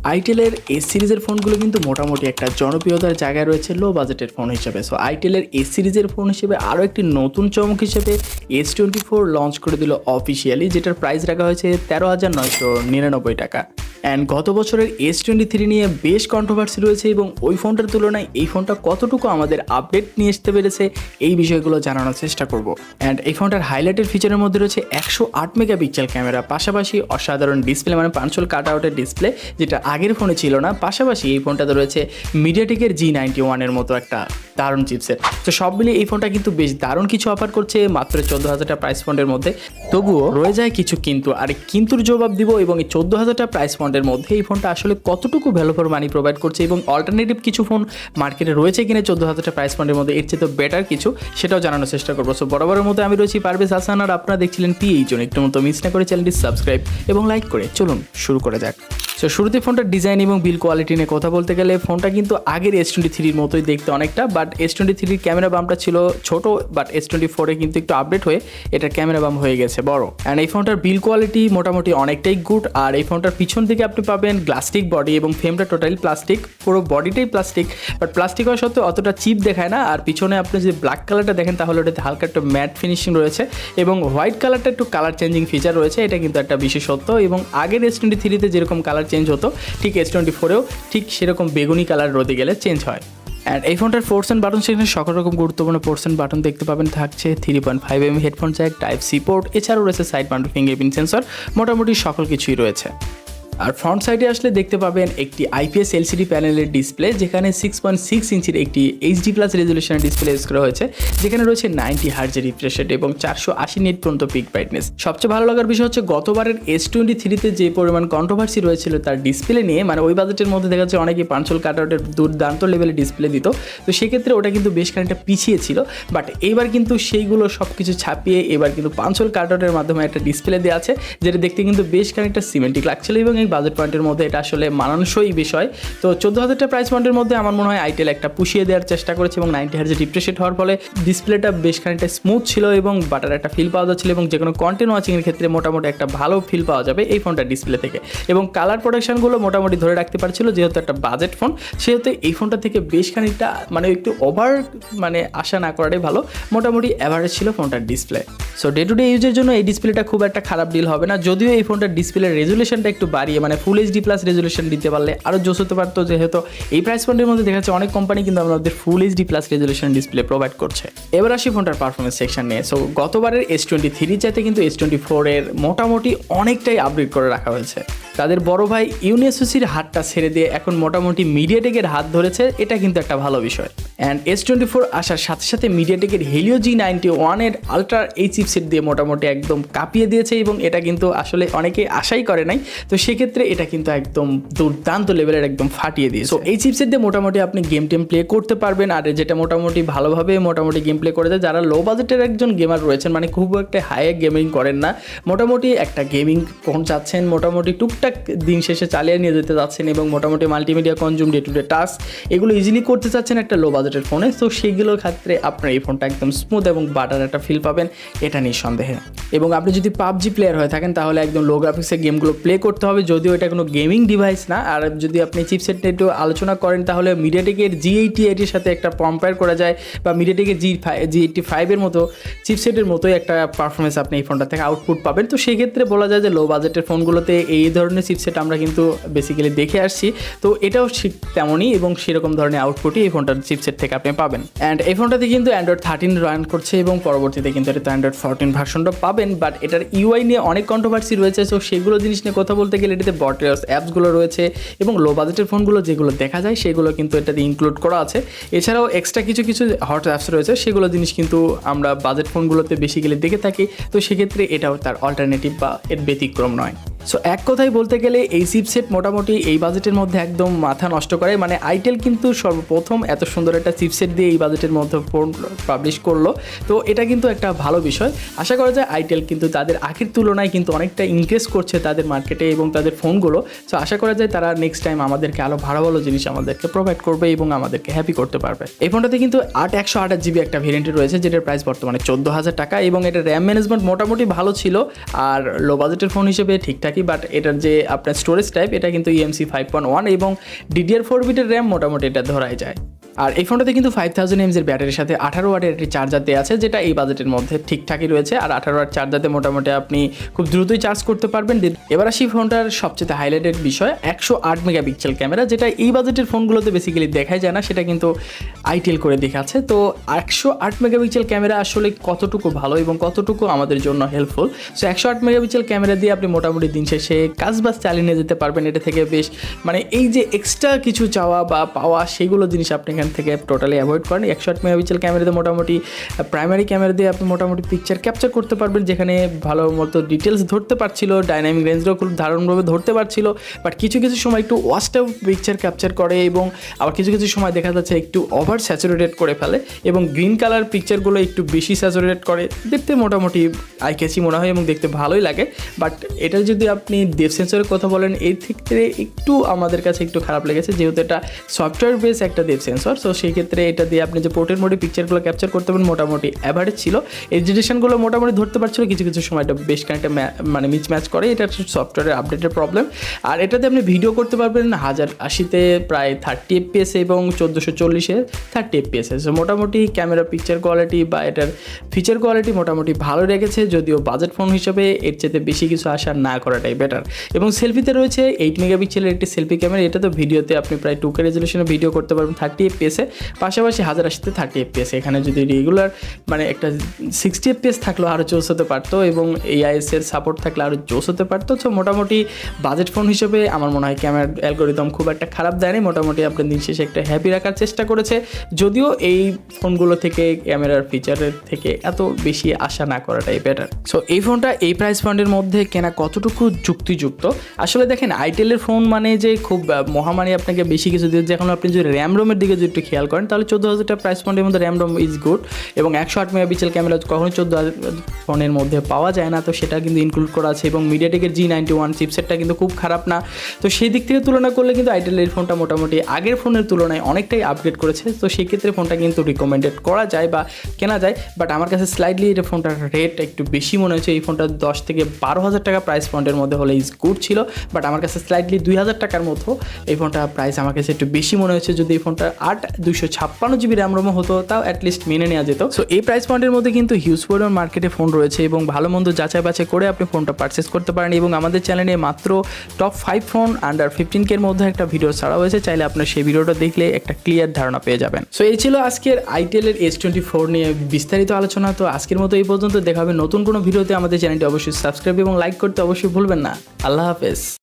আইটেলের S সিরিজের ফোনগুলো কিন্তু মোটামুটি একটা জনপ্রিয়তার জায়গায় রয়েছে লো বাজেটের ফোন হিসেবে। সো আইটেলের এস সিরিজের ফোন হিসেবে আরও একটি নতুন চমক হিসেবে S24 লঞ্চ করে দিল অফিসিয়ালি, যেটার প্রাইস রাখা হয়েছে 13,999 টাকা। অ্যান্ড গত বছরের S23 নিয়ে বেশ কন্ট্রোভার্সি রয়েছে এবং ওই ফোনটার তুলনায় এই ফোনটা কতটুকু আমাদের আপডেট নিয়ে আসতে পেরেছে এই বিষয়গুলো জানানোর চেষ্টা করব। অ্যান্ড এই ফোনটার হাইলাইটের ফিচারের মধ্যে রয়েছে 108 মেগাপিক্সেল ক্যামেরা, পাশাপাশি অসাধারণ ডিসপ্লে, মানে পাঞ্চল কাট আউটের ডিসপ্লে, যেটা আগের ফোনে ছিল না। পাশাপাশি এই ফোনটাতে রয়েছে মিডিয়াটেকের G91 এর মতো একটা দারুণ চিপসেট। তো সব মিলিয়ে এই ফোনটা কিন্তু বেশ দারুণ কিছু অফার করছে মাত্র 14,000 টাকা প্রাইস পয়েন্টের মধ্যে। তবুও রয়ে যায় কিছু কিন্তু, আর কিন্তুর জবাব দিব এবং এই 14,000 টাকা প্রাইস পয়েন্টের মধ্যে এই ফোনটা আসলে কতটুকু ভ্যালু ফর মানি প্রোভাইড করছে এবং অল্টারনেটিভ কিছু ফোন মার্কেটে রয়েছে কিনা 14,000 টাকা প্রাইস পয়েন্টের মধ্যে এর চেয়ে তো বেটার কিছু, সেটাও জানানোর চেষ্টা করবো। সো বরাবরের মতো আমি রয়েছি পারভেজ হাসান, আর আপনারা দেখছিলেন PH1। একটু মতো মিস না করে চ্যানেলটি সাবস্ক্রাইব এবং লাইক করে চলুন শুরু করা যাক। সো শুরুতে ফোনটার ডিজাইন এবং বিল কোয়ালিটি নিয়ে কথা বলতে গেলে ফোনটা কিন্তু আগের S23-র মতোই দেখতে অনেকটা, বাট S23-র ক্যামেরা বামটা ছিল ছোট, বাট S24-এ কিন্তু একটু আপডেট হয়ে এটার ক্যামেরা বাম হয়ে গেছে বড়। অ্যান্ড এই ফোনটার বিল কোয়ালিটি মোটামুটি অনেকটাই গুড। আর এই ফোনটার পিছন দিকে আপনি পাবেন গ্লাস্টিক বডি এবং ফ্রেমটা টোটালি প্লাস্টিক, পুরো বডিটাই প্লাস্টিক, বাট প্লাস্টিক হওয়া সত্ত্বেও অতটা চিপ দেখায় না। আর পিছনে আপনি যদি ব্ল্যাক কালারটা দেখেন তাহলে ওটাতে হালকা একটু ম্যাট ফিনিশিং রয়েছে এবং হোয়াইট কালারটা একটু কালার চেঞ্জিং ফিচার রয়েছে, এটা কিন্তু একটা বিশেষত্ব। এবং আগের S23-তে যেরকম কালার চেঞ্জ হতো ঠিক S24-এও ঠিক সেরকম বেগুনি কালার রোদে গেলে চেঞ্জ হয়। অ্যান্ড এই ফোনটার পোর্টস অ্যান্ড বাটন সেকশনে সকল রকম গুরুত্বপূর্ণ পোর্টস অ্যান্ড বাটন দেখতে পাবেন। থাকছে 3.5mm headphone Jack, Type-C port, এছাড়াও রয়েছে সাইড মাউন্টেড ফিঙ্গারপ্রিন্ট সেন্সর, মোটামুটি সকল কিছুই রয়েছে। আর ফ্রন্ট সাইডে আসলে দেখতে পাবেন একটি IPS LCD প্যানেলের ডিসপ্লে, যেখানে 6.6 ইঞ্চির একটি HD+ রেজলিউশনের ডিসপ্লে ইউজ করা হয়েছে, যেখানে রয়েছে 90 হার্জের রিফ্রেশ রেট এবং 480 নিট পর্যন্ত পিক ব্রাইটনেস। সবচেয়ে ভালো লাগার বিষয় হচ্ছে গতবারের S23-তে যে পরিমাণ কন্ট্রোভার্সি রয়েছিল তার ডিসপ্লে নিয়ে, মানে ওই বাজেটের মধ্যে দেখা যাচ্ছে অনেকেই পাঞ্চল কাটআউটের দুর্দান্ত লেভেলের ডিসপ্লে দিত, তো সেক্ষেত্রে ওটা কিন্তু বেশ খানিকটা পিছিয়ে ছিল। বাট এইবার কিন্তু সেইগুলো সব কিছু ছাপিয়ে এবার কিন্তু পাঞ্চল কাটআউটের মাধ্যমে একটা ডিসপ্লে দেওয়া আছে, যেটা দেখতে কিন্তু বেশ খানিকটা সিমেন্টিক লাগছিল এবং বাজেট পয়েন্টের মধ্যে এটা আসলে মানানসই বিষয়। তো 14,000 টাকা প্রাইস পয়েন্টের মধ্যে আমার মনে হয় আইটেল একটা পুষিয়ে দেওয়ার চেষ্টা করেছে এবং 90 হার্জের রিফ্রেশ রেট হওয়ার ফলে ডিসপ্লেটা বেশ খানিকটা স্মুথ ছিল এবং বাটার একটা ফিল পাওয়া যাচ্ছিল এবং যে কোনো কন্টেন্ট ওয়াচিংয়ের ক্ষেত্রে মোটামুটি একটা ভালো ফিল পাওয়া যাবে এই ফোনটার ডিসপ্লে থেকে। এবং কালার প্রোডাকশনগুলো মোটামুটি ধরে রাখতে পারছিল, যেহেতু একটা বাজেট ফোন সেহেতু এই ফোনটা থেকে বেশ খানিকটা মানে একটু ওভার মানে আশা না করাটাই ভালো, মোটামুটি অ্যাভারেজ ছিল ফোনটার display. So day to day ইউজের জন্য এই ডিসপ্লেটা খুব একটা খারাপ ডিল হবে না, যদিও এই ফোনটার ডিসপ্লের রেজুলেশনটা একটু বাড়িয়ে মানে ফুল HD+ রেজুলেশন দিতে পারলে আরও জোস হতে পারতো, যেহেতু এই প্রাইস পয়েন্টের মধ্যে দেখা যাচ্ছে অনেক কোম্পানি কিন্তু আমাদের ফুল HD+ রেজুলেশন ডিসপ্লে প্রোভাইড করছে। এবার আসি ফোনটার পারফরমেন্স সেকশন নিয়ে। সো গতবারের S23 চাইতে কিন্তু S24-এর মোটামুটি অনেকটাই আপডেট করে রাখা হয়েছে। তাদের বড় ভাই ইউনিএসওসির হাতটা ছেড়ে দিয়ে এখন মোটামুটি মিডিয়াটেকের হাত ধরেছে, এটা কিন্তু একটা ভালো বিষয়। অ্যান্ড S24 আসার সাথে সাথে মিডিয়াটেকের Helio G91 এর আলট্রা এই চিপসেট দিয়ে মোটামুটি একদম কাঁপিয়ে দিয়েছে এবং এটা কিন্তু আসলে অনেকে আশাই করে নাই, তো সেক্ষেত্রে এটা কিন্তু একদম দুর্দান্ত লেভেলের একদম ফাটিয়ে দিয়েছে। সো এই চিপসেট দিয়ে মোটামুটি আপনি গেম টেম প্লে করতে পারবেন, আর যেটা মোটামুটি ভালোভাবে মোটামুটি গেম প্লে করে দেয় যারা লো বাজেটের একজন গেমার রয়েছেন, মানে খুব একটা হাই গেমিং করেন না, মোটামুটি একটা গেমিং ফোন চাচ্ছেন, মোটামুটি টুকটাক দিন শেষে চালিয়ে নিয়ে যেতে চাচ্ছেন এবং মোটামুটি multimedia consume day to day task এগুলো ইজিলি করতে চাচ্ছেন একটা লো বাজেটের ফোনে, তো সেইগুলোর ক্ষেত্রে আপনার এই ফোনটা একদম স্মুথ এবং বাটার একটা ফিল পাবেন, এটা নিঃসন্দেহে। এবং আপনি যদি PUBG প্লেয়ার হয়ে থাকেন তাহলে একদম লো গ্রাফিক্সের গেমগুলো প্লে করতে হবে, যদিও এটা কোনো গেমিং ডিভাইস না। আর যদি আপনি চিপসেট নিয়ে একটু আলোচনা করেন তাহলে মিডিয়াটেকের G88 এর সাথে একটা কম্পেয়ার করা যায়, বা মিডিয়াটেকের G85 এর মতো চিপসেটের মতোই একটা পারফরমেন্স আপনি এই ফোনটা থেকে আউটপুট পাবেন। তো সেক্ষেত্রে বলা যায় যে লো বাজেটের ফোনগুলোতে এই ধরনের চিপসেট আমরা কিন্তু বেসিক্যালি দেখে আসছি, তো এটাও ঠিক তেমনই এবং সেরকম ধরনের আউটপুটই এই ফোনটার চিপসেট থেকে আপনি পাবেন। অ্যান্ড এই ফোনটাতে কিন্তু Android 13 রান করছে এবং পরবর্তীতে কিন্তু এটা Android 14 ভার্সনটা পাবেন, বাট এটার UI নিয়ে অনেক কন্ট্রোভার্সি রয়েছে। সো সেগুলো জিনিস নিয়ে কথা বলতে গেলে এটাতে বটলেস অ্যাপসগুলো রয়েছে এবং লো বাজেটের ফোনগুলো যেগুলো দেখা যায় সেগুলো কিন্তু এটাতে ইনক্লুড করা আছে। এছাড়াও এক্সট্রা কিছু কিছু হট অ্যাপস রয়েছে, সেগুলো জিনিস কিন্তু আমরা বাজেট ফোনগুলোতে বেসিক্যালি দেখে থাকি, তো সেক্ষেত্রে এটাও তার অল্টারনেটিভ বা এর ব্যতিক্রম নয়। সো এক কথায় বলতে গেলে এই চিপসেট মোটামুটি এই বাজেটের মধ্যে একদম মাথা নষ্ট করে, মানে আইটেল কিন্তু সর্বপ্রথম এত সুন্দর একটা চিপসেট দিয়ে এই বাজেটের মধ্যে ফোন পাবলিশ করলো, তো এটা কিন্তু একটা ভালো বিষয়। আশা করা যায় আইটেল কিন্তু তাদের আগের তুলনায় কিন্তু অনেকটা ইনক্রিজ করছে তাদের মার্কেটে এবং তাদের ফোনগুলো, সো আশা করা যায় তারা নেক্সট টাইম আমাদেরকে আরও ভালো ভালো জিনিস আমাদেরকে প্রোভাইড করবে এবং আমাদেরকে হ্যাপি করতে পারবে। এই ফোনটাতে কিন্তু 128GB একটা ভেরিয়েন্টে রয়েছে, যেটার প্রাইস বর্তমানে 14,000 টাকা এবং এটা র্যাম ম্যানেজমেন্ট মোটামুটি ভালো ছিল, আর লো বাজেটের ফোন হিসেবে ঠিকঠাক ঠিকঠাকই, বাট এটার যে আপনার স্টোরেজ টাইপ এটা কিন্তু EMC 5.1 এবং DDR4 বিটের র্যাম মোটামুটি এটা ধরাই যায়। আর এই ফোনটাতে কিন্তু 5000 mAh ব্যাটারির সাথে 18 ওয়াটের একটি চার্জার দেওয়া আছে, যেটা এই বাজেটের মধ্যে ঠিকঠাকই রয়েছে। আর 18 ওয়াট চার্জারতে মোটামুটি আপনি খুব দ্রুতই চার্জ করতে পারবেন। এবার আসি ফোনটার সবচেয়ে হাইলাইটেড বিষয় 108 মেগাপিক্সেল ক্যামেরা, যেটা এই বাজেটের ফোনগুলোতে বেসিক্যালি দেখাই যায় না, সেটা কিন্তু আইটেল করে দেখাচ্ছে। তো 108 মেগাপিক্সেল ক্যামেরা আসলে কতটুকু ভালো এবং কতটুকু আমাদের জন্য হেল্পফুল। সো 108 মেগাপিক্সেল ক্যামেরা দিয়ে আপনি মোটামুটি দিন শেষে কাজবাজ চালিয়ে নিয়ে যেতে পারবেন। এটা থেকে বেশ মানে এই যে এক্সট্রা কিছু চাওয়া বা পাওয়া সেগুলো জিনিস আপনি এখান থেকে টোটালি অ্যাভয়েড করেন। 108 মেগাপিক্সেল ক্যামেরাতে মোটামুটি প্রাইমারি ক্যামেরা দিয়ে আপনি মোটামুটি পিকচার ক্যাপচার করতে পারবেন, যেখানে ভালো মতো ডিটেলস ধরতে পারছিল, ডাইনামিক রেঞ্জও খুব দারুণভাবে ধরতে পারছিল। বাট কিছু কিছু সময় একটু ওয়াস্ট আউট পিকচার ক্যাপচার করে এবং আবার কিছু কিছু সময় দেখা যাচ্ছে একটু ওভার স্যাচুরেটেড করে ফেলে এবং গ্রিন কালার পিকচারগুলো একটু বেশি স্যাচুরেটেড করে। দেখতে মোটামুটি আই ক্যাচি মনে হয় এবং দেখতে ভালোই লাগে। বাট এটা যদি আপনি ডেপথ সেন্সরের কথা বলেন, এই ক্ষেত্রে একটু আমাদের কাছে একটু খারাপ লেগেছে, যেহেতু এটা সফটওয়্যার বেস একটা ডেপথ সেন্সর। সো সেই ক্ষেত্রে এটা দিয়ে আপনি যে পোর্টের মোডে পিকচারগুলো ক্যাপচার করতে পারেন মোটামুটি অ্যাভারেজ ছিল। এডিটেশনগুলো মোটামুটি ধরতে পারছিল, কিছু কিছু সময় এটা বেশ খানিকটা মানে মিসম্যাচ করে। এটা সফটওয়্যারের আপডেটের প্রবলেম। আর এটাতে আপনি ভিডিও করতে পারবেন 1080-তে প্রায় 30 FPS এবং 1440-এ 30 FPS। সো মোটামুটি ক্যামেরা পিকচার কোয়ালিটি বা এটার ফিচার কোয়ালিটি মোটামুটি ভালো রেখেছে, যদিও বাজেট ফোন হিসেবে এর চেয়ে বেশি কিছু আশা না করাটাই বেটার। এবং সেলফিতে রয়েছে 8 মেগাপিক্সেলের একটি সেলফি ক্যামেরা। এটা তো ভিডিওতে আপনি প্রায় 2K রেজলিউশনে ভিডিও করতে পারবেন 30 FPS-এ, পাশাপাশি 1080-তে 30 FPS। এখানে যদি রেগুলার মানে একটা 60 FPS থাকলেও আরও জোস হতে পারতো এবং AIS-এর সাপোর্ট থাকলে আরও জোস হতে পারতো। তো মোটামুটি বাজেট ফোন হিসেবে আমার মনে হয় ক্যামেরার অ্যালগোরিদম খুব একটা খারাপ দেয়নি, মোটামুটি আপনার দিন শেষে একটা হ্যাপি রাখার চেষ্টা করেছে। যদিও এই ফোনগুলো থেকে ক্যামেরার ফিচারের থেকে এত বেশি আশা না করাটাই বেটার। সো এই ফোনটা এই প্রাইস পয়েন্টের মধ্যে কেনা কতটুকু যুক্তিযুক্ত? আসলে দেখেন, আইটেলের ফোন মানে যে খুব মহামারী আপনাকে বেশি কিছু দিয়ে, যখন আপনি যদি র্যাম রোমের দিকে যদি একটু খেয়াল করেন, তাহলে 14,000 টাকা প্রাইস পয়েন্টের মধ্যে র্যাম রোম ইজ গুড এবং 108 মেগাপিক্সেল ক্যামেরা কখনোই 14,000 ফোনের মধ্যে পাওয়া যায় না। তো সেটা কিন্তু ইনক্লুড করা আছে এবং মিডিয়াটেকের G91 চিপসেটটা কিন্তু খুব খারাপ না। তো সেই দিক থেকে তুলনা করলে কিন্তু আইটেলের ফোনটা মোটামুটি আগের ফোনের তুলনায় অনেকটাই আপগ্রেড করেছে। তো সেই ক্ষেত্রে ফোনটা কিন্তু রিকমেন্ডেড করা যায় বা কেনা যায়। বাট আমার কাছে স্লাইডলি এটা ফোনটার রেট একটু বেশি মনে হয়েছে। এই ফোনটা 10 থেকে 12,000 টাকা প্রাইস পয়েন্টের মধ্যে হলে ইজ গুড ছিল, বাট আমার কাছে স্লাইডলি 2,000 টাকার মতো এই ফোনটা প্রাইস আমার কাছে একটু বেশি মনে হয়েছে। যদি এই ফোনটা 256 GB র্যাম রোমও হতো তাও অ্যাটলিস্ট মেনে নেওয়া যেত। সো এই প্রাইস পয়েন্টের মধ্যে কিন্তু হিউজ পরিমাণ মার্কেটে ফোন রয়েছে এবং ভালো মন্দ যাচাই বাছাই করে আপনি ফোনটা পারচেস করতে পারেন। এবং আমাদের চ্যানেলে মাত্র টপ 5 ফোন আন্ডার 15K এর মধ্যে একটা ভিডিও ছাড়া হয়েছে, চাইলে আপনার সেই ভিডিওটা দেখলে একটা ক্লিয়ার ধারণা পেয়ে যাবেন। সো এই ছিল আজকের আইটেলের S24 নিয়ে বিস্তারিত আলোচনা। তো আজকের মতো এই পর্যন্ত, দেখা হবে নতুন কোনো ভিডিওতে। আমাদের চ্যানেলটি অবশ্যই সাবস্ক্রাইব এবং লাইক করতে অবশ্যই ভুলবেন না। আল্লাহ হাফেজ।